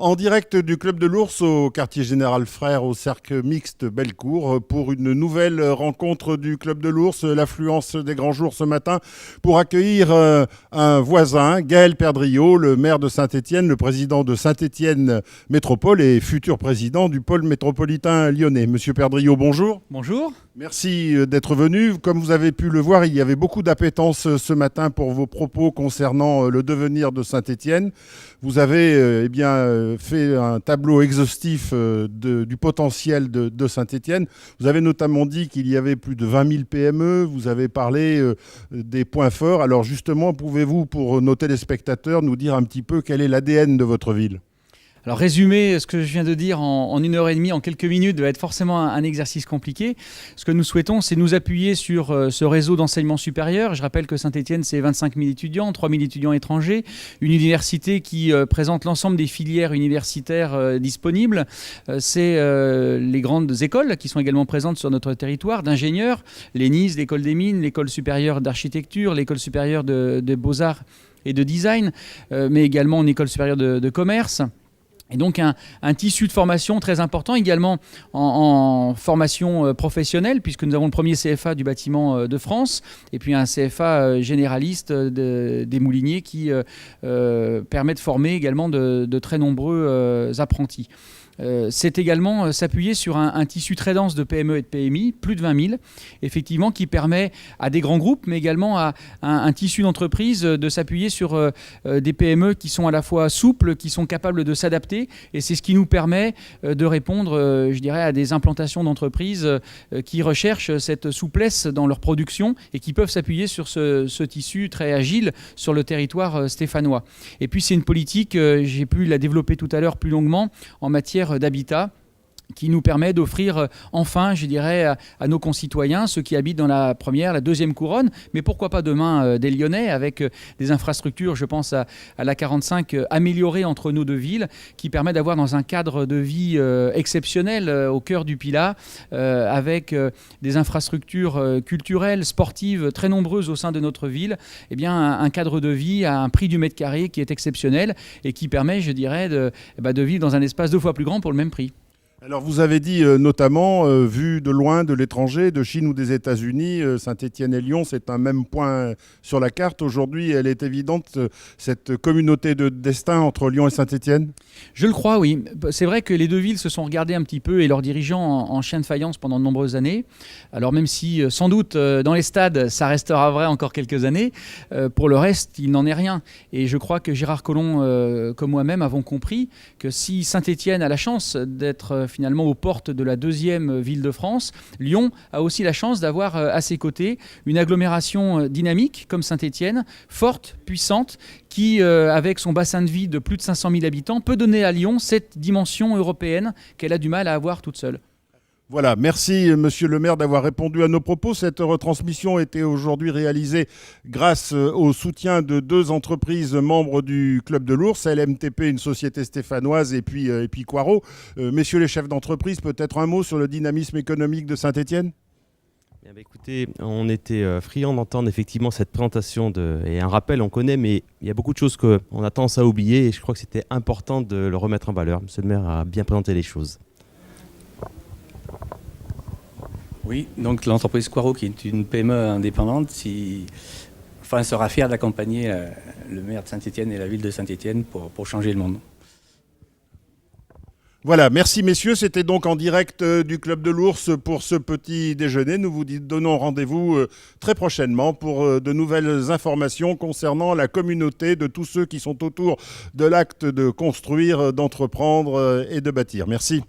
En direct du Club de l'Ours au quartier général Frères au cercle mixte Bellecour pour une nouvelle rencontre du Club de l'Ours, l'affluence des grands jours ce matin pour accueillir un voisin, Gaël Perdriau, le maire de Saint-Étienne, le président de Saint-Étienne Métropole et futur président du pôle métropolitain lyonnais. Monsieur Perdriau, bonjour. Bonjour. Merci d'être venu. Comme vous avez pu le voir, il y avait beaucoup d'appétence ce matin pour vos propos concernant le devenir de Saint-Étienne. Vous avez fait un tableau exhaustif du potentiel de Saint-Étienne. Vous avez notamment dit qu'il y avait plus de 20 000 PME. Vous avez parlé des points forts. Alors justement, pouvez-vous, pour nos téléspectateurs, nous dire un petit peu quel est l'ADN de votre ville ? Alors résumer ce que je viens de dire en 1h30, en quelques minutes, va être forcément un exercice compliqué. Ce que nous souhaitons, c'est nous appuyer sur ce réseau d'enseignement supérieur. Je rappelle que Saint-Étienne, c'est 25 000 étudiants, 3 000 étudiants étrangers, une université qui présente l'ensemble des filières universitaires disponibles. C'est les grandes écoles qui sont également présentes sur notre territoire, d'ingénieurs, l'ENIS, l'école des mines, l'école supérieure d'architecture, l'école supérieure de beaux-arts et de design, mais également une école supérieure de commerce. Et donc un tissu de formation très important, également en formation professionnelle, puisque nous avons le premier CFA du bâtiment de France, et puis un CFA généraliste des Mouliniers qui permet de former également de très nombreux apprentis. C'est également s'appuyer sur un tissu très dense de PME et de PMI, plus de 20 000, effectivement, qui permet à des grands groupes, mais également à un tissu d'entreprise de s'appuyer sur des PME qui sont à la fois souples, qui sont capables de s'adapter, et c'est ce qui nous permet de répondre, je dirais, à des implantations d'entreprises qui recherchent cette souplesse dans leur production et qui peuvent s'appuyer sur ce tissu très agile sur le territoire stéphanois. Et puis c'est une politique, j'ai pu la développer tout à l'heure plus longuement, en matière d'habitat, qui nous permet d'offrir enfin, je dirais, à nos concitoyens, ceux qui habitent dans la première, la deuxième couronne, mais pourquoi pas demain des Lyonnais, avec des infrastructures, je pense à la 45 améliorée entre nos deux villes, qui permet d'avoir dans un cadre de vie exceptionnel au cœur du Pilat, avec des infrastructures culturelles, sportives très nombreuses au sein de notre ville, eh bien, un cadre de vie à un prix du mètre carré qui est exceptionnel et qui permet, je dirais, de vivre dans un espace 2 fois plus grand pour le même prix. Alors vous avez dit notamment, vu de loin, de l'étranger, de Chine ou des États-Unis, Saint-Étienne et Lyon, c'est un même point sur la carte. Aujourd'hui, elle est évidente, cette communauté de destin entre Lyon et Saint-Étienne ? Je le crois, oui. C'est vrai que les deux villes se sont regardées un petit peu et leurs dirigeants en chien de faïence pendant de nombreuses années. Alors même si, sans doute, dans les stades, ça restera vrai encore quelques années, pour le reste, il n'en est rien. Et je crois que Gérard Collomb, comme moi-même, avons compris que si Saint-Étienne a la chance d'être finalement aux portes de la deuxième ville de France, Lyon a aussi la chance d'avoir à ses côtés une agglomération dynamique comme Saint-Étienne, forte, puissante, qui, avec son bassin de vie de plus de 500 000 habitants, peut donner à Lyon cette dimension européenne qu'elle a du mal à avoir toute seule. Voilà, merci Monsieur le maire d'avoir répondu à nos propos. Cette retransmission était aujourd'hui réalisée grâce au soutien de 2 entreprises membres du Club de l'Ours, LMTP, une société stéphanoise, et puis Quaro. Messieurs les chefs d'entreprise, peut-être un mot sur le dynamisme économique de Saint-Étienne ? Bien, écoutez, on était friands d'entendre effectivement cette présentation et un rappel, on connaît, mais il y a beaucoup de choses qu'on a tendance à oublier et je crois que c'était important de le remettre en valeur. Monsieur le maire a bien présenté les choses. Oui, donc l'entreprise Quaro, qui est une PME indépendante, sera fière d'accompagner le maire de Saint-Étienne et la ville de Saint-Étienne pour changer le monde. Voilà, merci messieurs. C'était donc en direct du Club de l'Ours pour ce petit déjeuner. Nous vous donnons rendez-vous très prochainement pour de nouvelles informations concernant la communauté de tous ceux qui sont autour de l'acte de construire, d'entreprendre et de bâtir. Merci.